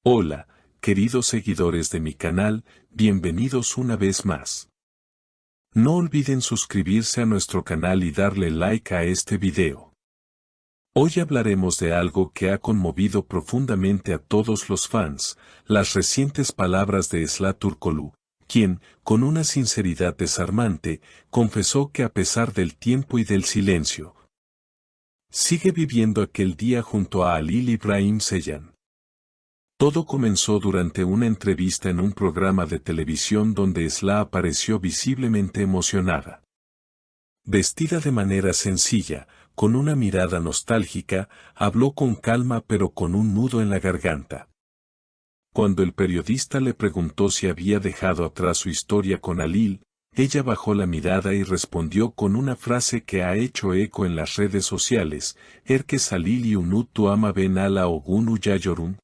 Hola, queridos seguidores de mi canal, bienvenidos una vez más. No olviden suscribirse a nuestro canal y darle like a este video. Hoy hablaremos de algo que ha conmovido profundamente a todos los fans, las recientes palabras de Esla Turkoglu, quien, con una sinceridad desarmante, confesó que a pesar del tiempo y del silencio, sigue viviendo aquel día junto a Halil İbrahim Ceylan. Todo comenzó durante una entrevista en un programa de televisión donde Esla apareció visiblemente emocionada. Vestida de manera sencilla, con una mirada nostálgica, habló con calma pero con un nudo en la garganta. Cuando el periodista le preguntó si había dejado atrás su historia con Halil, ella bajó la mirada y respondió con una frase que ha hecho eco en las redes sociales: Herkes Halil unuttu ama ben hala ogun uyayorun.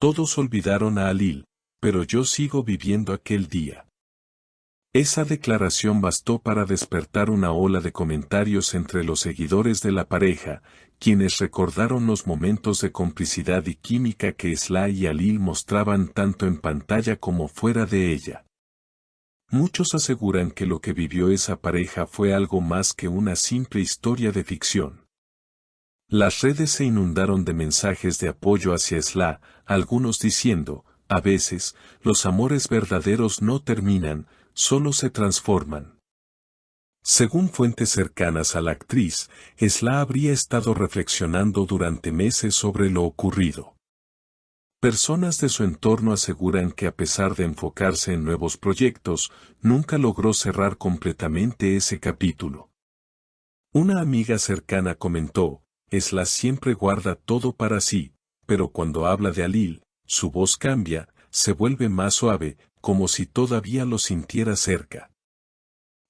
Todos olvidaron a Halil, pero yo sigo viviendo aquel día. Esa declaración bastó para despertar una ola de comentarios entre los seguidores de la pareja, quienes recordaron los momentos de complicidad y química que Esla y Halil mostraban tanto en pantalla como fuera de ella. Muchos aseguran que lo que vivió esa pareja fue algo más que una simple historia de ficción. Las redes se inundaron de mensajes de apoyo hacia Esla, algunos diciendo: a veces, los amores verdaderos no terminan, solo se transforman. Según fuentes cercanas a la actriz, Esla habría estado reflexionando durante meses sobre lo ocurrido. Personas de su entorno aseguran que a pesar de enfocarse en nuevos proyectos, nunca logró cerrar completamente ese capítulo. Una amiga cercana comentó: Esla siempre guarda todo para sí, pero cuando habla de Halil, su voz cambia, se vuelve más suave, como si todavía lo sintiera cerca.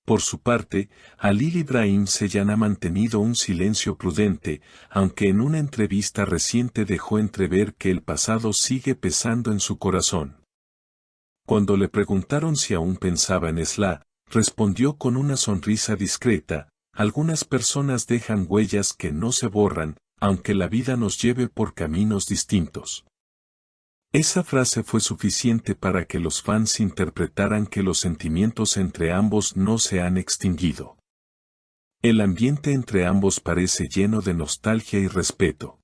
Por su parte, Halil İbrahim Ceylan ha mantenido un silencio prudente, aunque en una entrevista reciente dejó entrever que el pasado sigue pesando en su corazón. Cuando le preguntaron si aún pensaba en Esla, respondió con una sonrisa discreta: algunas personas dejan huellas que no se borran, aunque la vida nos lleve por caminos distintos. Esa frase fue suficiente para que los fans interpretaran que los sentimientos entre ambos no se han extinguido. El ambiente entre ambos parece lleno de nostalgia y respeto.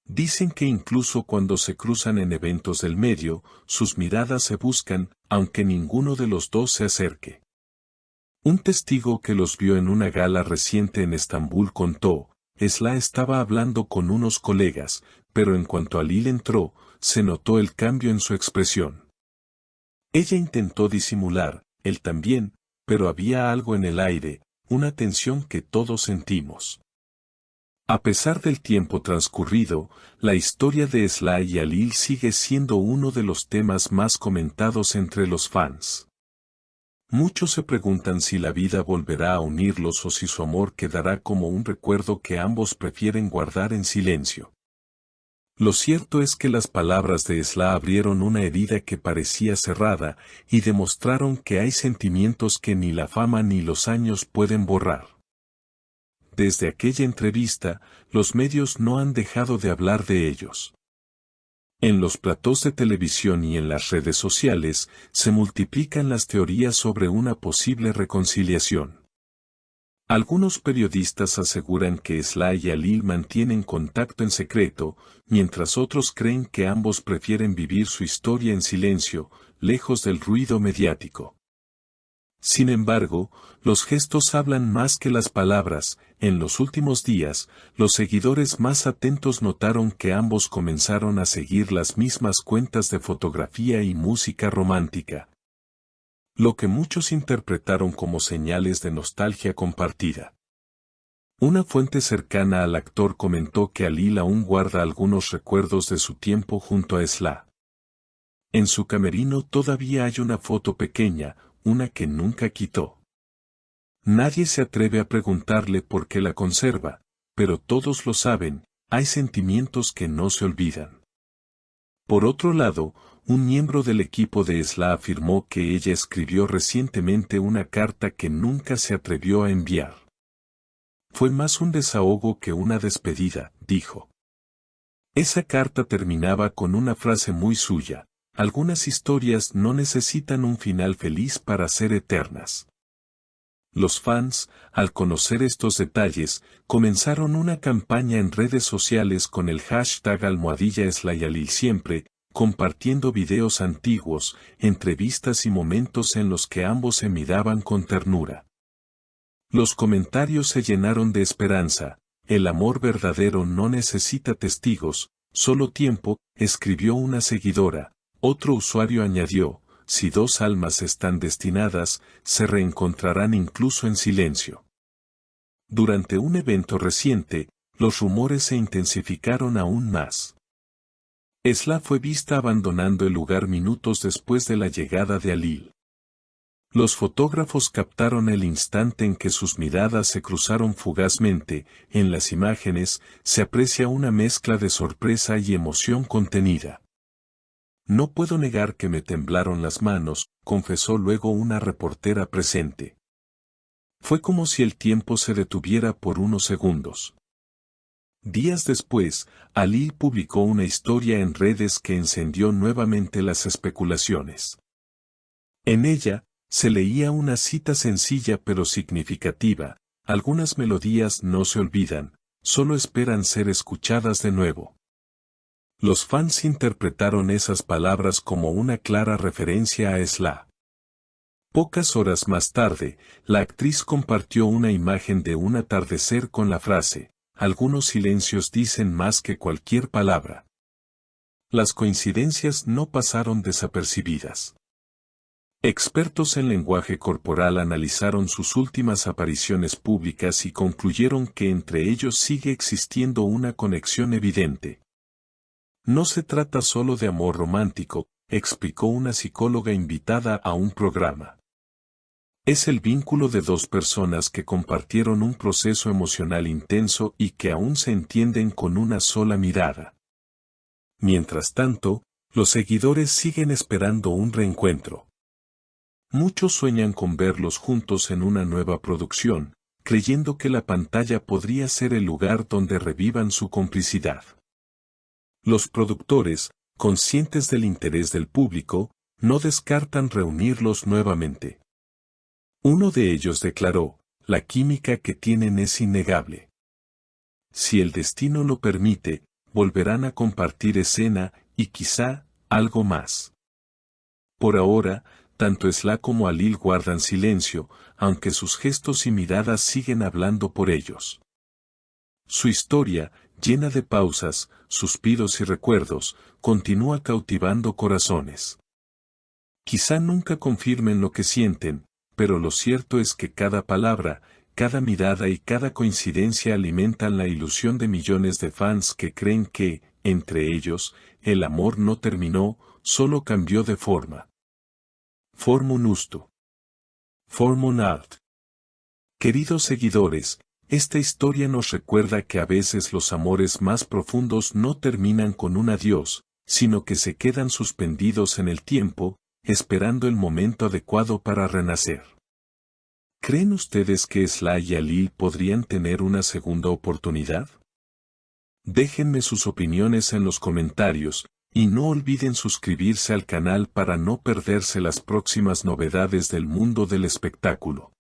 Dicen que incluso cuando se cruzan en eventos del medio, sus miradas se buscan, aunque ninguno de los dos se acerque. Un testigo que los vio en una gala reciente en Estambul contó: Esla estaba hablando con unos colegas, pero en cuanto Halil entró, se notó el cambio en su expresión. Ella intentó disimular, él también, pero había algo en el aire, una tensión que todos sentimos. A pesar del tiempo transcurrido, la historia de Esla y Halil sigue siendo uno de los temas más comentados entre los fans. Muchos se preguntan si la vida volverá a unirlos o si su amor quedará como un recuerdo que ambos prefieren guardar en silencio. Lo cierto es que las palabras de Esla abrieron una herida que parecía cerrada y demostraron que hay sentimientos que ni la fama ni los años pueden borrar. Desde aquella entrevista, los medios no han dejado de hablar de ellos. En los platós de televisión y en las redes sociales, se multiplican las teorías sobre una posible reconciliación. Algunos periodistas aseguran que Esla y Halil mantienen contacto en secreto, mientras otros creen que ambos prefieren vivir su historia en silencio, lejos del ruido mediático. Sin embargo, los gestos hablan más que las palabras. En los últimos días, los seguidores más atentos notaron que ambos comenzaron a seguir las mismas cuentas de fotografía y música romántica, lo que muchos interpretaron como señales de nostalgia compartida. Una fuente cercana al actor comentó que Halil aún guarda algunos recuerdos de su tiempo junto a Esla. En su camerino todavía hay una foto pequeña, una que nunca quitó. Nadie se atreve a preguntarle por qué la conserva, pero todos lo saben: hay sentimientos que no se olvidan. Por otro lado, un miembro del equipo de Esla afirmó que ella escribió recientemente una carta que nunca se atrevió a enviar. Fue más un desahogo que una despedida, dijo. Esa carta terminaba con una frase muy suya: algunas historias no necesitan un final feliz para ser eternas. Los fans, al conocer estos detalles, comenzaron una campaña en redes sociales con el hashtag #SlayAlil siempre, compartiendo videos antiguos, entrevistas y momentos en los que ambos se miraban con ternura. Los comentarios se llenaron de esperanza. El amor verdadero no necesita testigos, solo tiempo, escribió una seguidora. Otro usuario añadió: si dos almas están destinadas, se reencontrarán incluso en silencio. Durante un evento reciente, los rumores se intensificaron aún más. Esla fue vista abandonando el lugar minutos después de la llegada de Alil. Los fotógrafos captaron el instante en que sus miradas se cruzaron fugazmente. En las imágenes se aprecia una mezcla de sorpresa y emoción contenida. No puedo negar que me temblaron las manos, confesó luego una reportera presente. Fue como si el tiempo se detuviera por unos segundos. Días después, Alil publicó una historia en redes que encendió nuevamente las especulaciones. En ella, se leía una cita sencilla pero significativa: algunas melodías no se olvidan, solo esperan ser escuchadas de nuevo. Los fans interpretaron esas palabras como una clara referencia a Esla. Pocas horas más tarde, la actriz compartió una imagen de un atardecer con la frase: algunos silencios dicen más que cualquier palabra. Las coincidencias no pasaron desapercibidas. Expertos en lenguaje corporal analizaron sus últimas apariciones públicas y concluyeron que entre ellos sigue existiendo una conexión evidente. No se trata solo de amor romántico, explicó una psicóloga invitada a un programa. Es el vínculo de dos personas que compartieron un proceso emocional intenso y que aún se entienden con una sola mirada. Mientras tanto, los seguidores siguen esperando un reencuentro. Muchos sueñan con verlos juntos en una nueva producción, creyendo que la pantalla podría ser el lugar donde revivan su complicidad. Los productores, conscientes del interés del público, no descartan reunirlos nuevamente. Uno de ellos declaró: la química que tienen es innegable. Si el destino lo permite, volverán a compartir escena y quizá algo más. Por ahora, tanto Esla como Alil guardan silencio, aunque sus gestos y miradas siguen hablando por ellos. Su historia, llena de pausas, suspiros y recuerdos, continúa cautivando corazones. Quizá nunca confirmen lo que sienten, pero lo cierto es que cada palabra, cada mirada y cada coincidencia alimentan la ilusión de millones de fans que creen que, entre ellos, el amor no terminó, solo cambió de forma. Formum Ustu. Formum Art. Queridos seguidores, esta historia nos recuerda que a veces los amores más profundos no terminan con un adiós, sino que se quedan suspendidos en el tiempo, esperando el momento adecuado para renacer. ¿Creen ustedes que Esla y Alil podrían tener una segunda oportunidad? Déjenme sus opiniones en los comentarios, y no olviden suscribirse al canal para no perderse las próximas novedades del mundo del espectáculo.